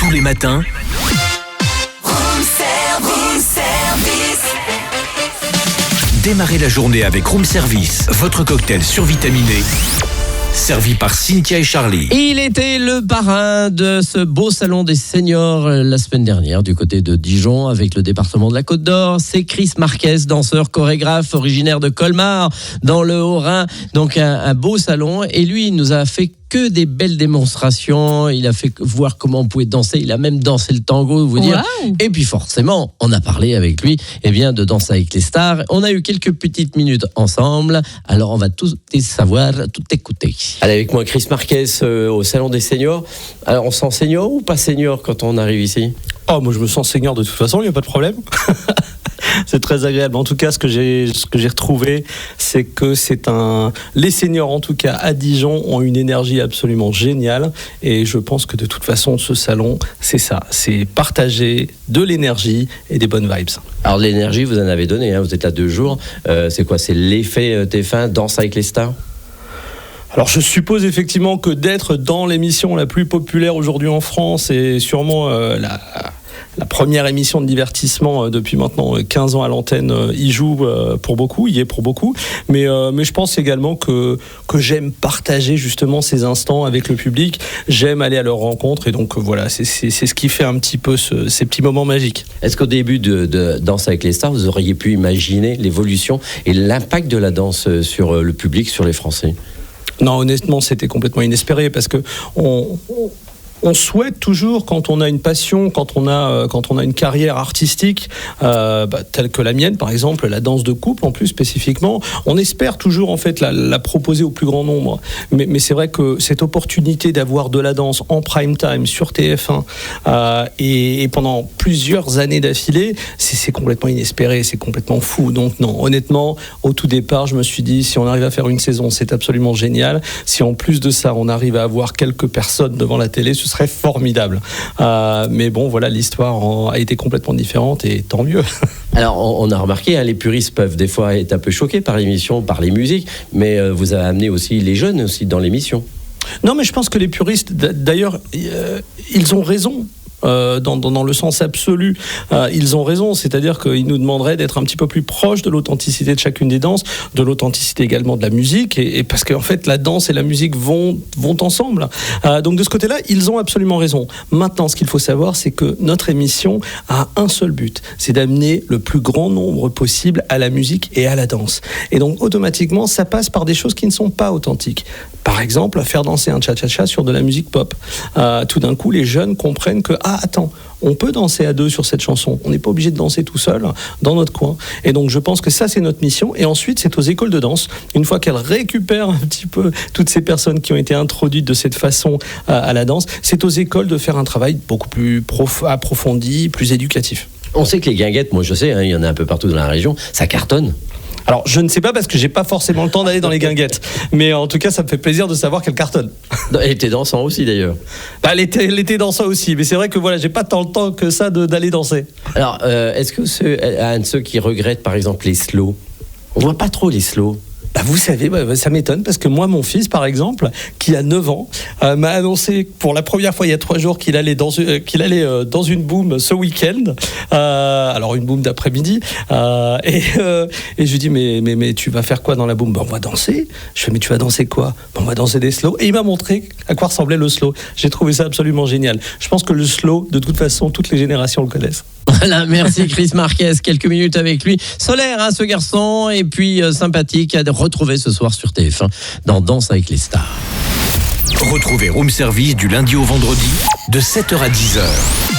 Tous les matins, démarrez la journée avec Room Service, votre cocktail survitaminé, servi par Cynthia et Charlie. Il était le parrain de ce beau salon des seniors la semaine dernière du côté de Dijon avec le département de la Côte d'Or. C'est Chris Marquez, danseur, chorégraphe, originaire de Colmar dans le Haut-Rhin. Donc un beau salon et lui il nous a fait que des belles démonstrations, il a fait voir comment on pouvait danser, il a même dansé le tango, vous dire. Wow. Et puis forcément, on a parlé avec lui de Danse avec les stars. On a eu quelques petites minutes ensemble, alors on va tout savoir, tout écouter. Allez avec moi Chris Marquez au Salon des Seniors. Alors on se sent senior ou pas senior quand on arrive ici ? Oh, moi je me sens senior de toute façon, il n'y a pas de problème. C'est très agréable. En tout cas, ce que j'ai retrouvé, c'est que les seniors, en tout cas à Dijon, ont une énergie absolument géniale. Et je pense que de toute façon, ce salon, c'est ça. C'est partager de l'énergie et des bonnes vibes. Alors l'énergie, vous en avez donné, vous êtes là 2 jours. C'est quoi ? C'est l'effet TF1, Danse avec les stars ? Alors je suppose effectivement que d'être dans l'émission la plus populaire aujourd'hui en France et sûrement la première émission de divertissement depuis maintenant 15 ans à l'antenne, y est pour beaucoup. Mais je pense également que j'aime partager justement ces instants avec le public. J'aime aller à leur rencontre et donc voilà, c'est ce qui fait un petit peu ces petits moments magiques. Est-ce qu'au début de Danse avec les stars, vous auriez pu imaginer l'évolution et l'impact de la danse sur le public, sur les Français ? Non, honnêtement, c'était complètement inespéré parce que on souhaite toujours, quand on a une passion, quand on a une carrière artistique, telle que la mienne, par exemple, la danse de couple, en plus spécifiquement, on espère toujours en fait la proposer au plus grand nombre. Mais c'est vrai que cette opportunité d'avoir de la danse en prime time sur TF1 et pendant plusieurs années d'affilée, c'est complètement inespéré, c'est complètement fou. Donc non, honnêtement, au tout départ, je me suis dit, si on arrive à faire une saison, c'est absolument génial. Si en plus de ça, on arrive à avoir quelques personnes devant la télé, ce serait formidable. Mais bon, voilà, l'histoire a été complètement différente et tant mieux. Alors, on a remarqué, les puristes peuvent des fois être un peu choqués par l'émission, par les musiques, mais vous avez amené aussi les jeunes aussi dans l'émission. Non, mais je pense que les puristes, d'ailleurs, ils ont raison. Dans le sens absolu, ils ont raison, c'est-à-dire qu'ils nous demanderaient d'être un petit peu plus proches de l'authenticité de chacune des danses, de l'authenticité également de la musique, et parce qu'en fait la danse et la musique vont ensemble. Donc de ce côté-là, ils ont absolument raison. Maintenant, ce qu'il faut savoir, c'est que notre émission a un seul but, c'est d'amener le plus grand nombre possible à la musique et à la danse. Et donc automatiquement, ça passe par des choses qui ne sont pas authentiques. Par exemple, faire danser un cha-cha-cha sur de la musique pop. Tout d'un coup, les jeunes comprennent que attends, on peut danser à 2 sur cette chanson. On n'est pas obligé de danser tout seul dans notre coin. Et donc, je pense que ça, c'est notre mission. Et ensuite, c'est aux écoles de danse, une fois qu'elles récupèrent un petit peu toutes ces personnes qui ont été introduites de cette façon à la danse, c'est aux écoles de faire un travail beaucoup plus approfondi, plus éducatif. On sait que les guinguettes, moi je sais, il y en a un peu partout dans la région, ça cartonne. Alors, je ne sais pas parce que j'ai pas forcément le temps d'aller dans les guinguettes. Mais en tout cas, ça me fait plaisir de savoir qu'elle cartonne. Elle était dansant aussi d'ailleurs. Elle était dansant aussi. Mais c'est vrai que voilà, j'ai pas tant le temps que ça d'aller danser. Alors, est-ce que un de ceux qui regrettent par exemple les slows, on voit pas trop les slows. Vous savez, ça m'étonne parce que moi, mon fils, par exemple, qui a 9 ans, m'a annoncé pour la première fois il y a 3 jours qu'il allait dans une boom ce week-end. Alors une boom d'après-midi. Et je lui dis mais tu vas faire quoi dans la boom ? On va danser. Je fais mais tu vas danser quoi ? On va danser des slows. Et il m'a montré à quoi ressemblait le slow. J'ai trouvé ça absolument génial. Je pense que le slow, de toute façon, toutes les générations le connaissent. Voilà, merci Chris Marquez. Quelques minutes avec lui. Solaire, ce garçon, et puis sympathique à retrouver ce soir sur TF1 dans Danse avec les stars. Retrouvez Room Service du lundi au vendredi de 7h à 10h.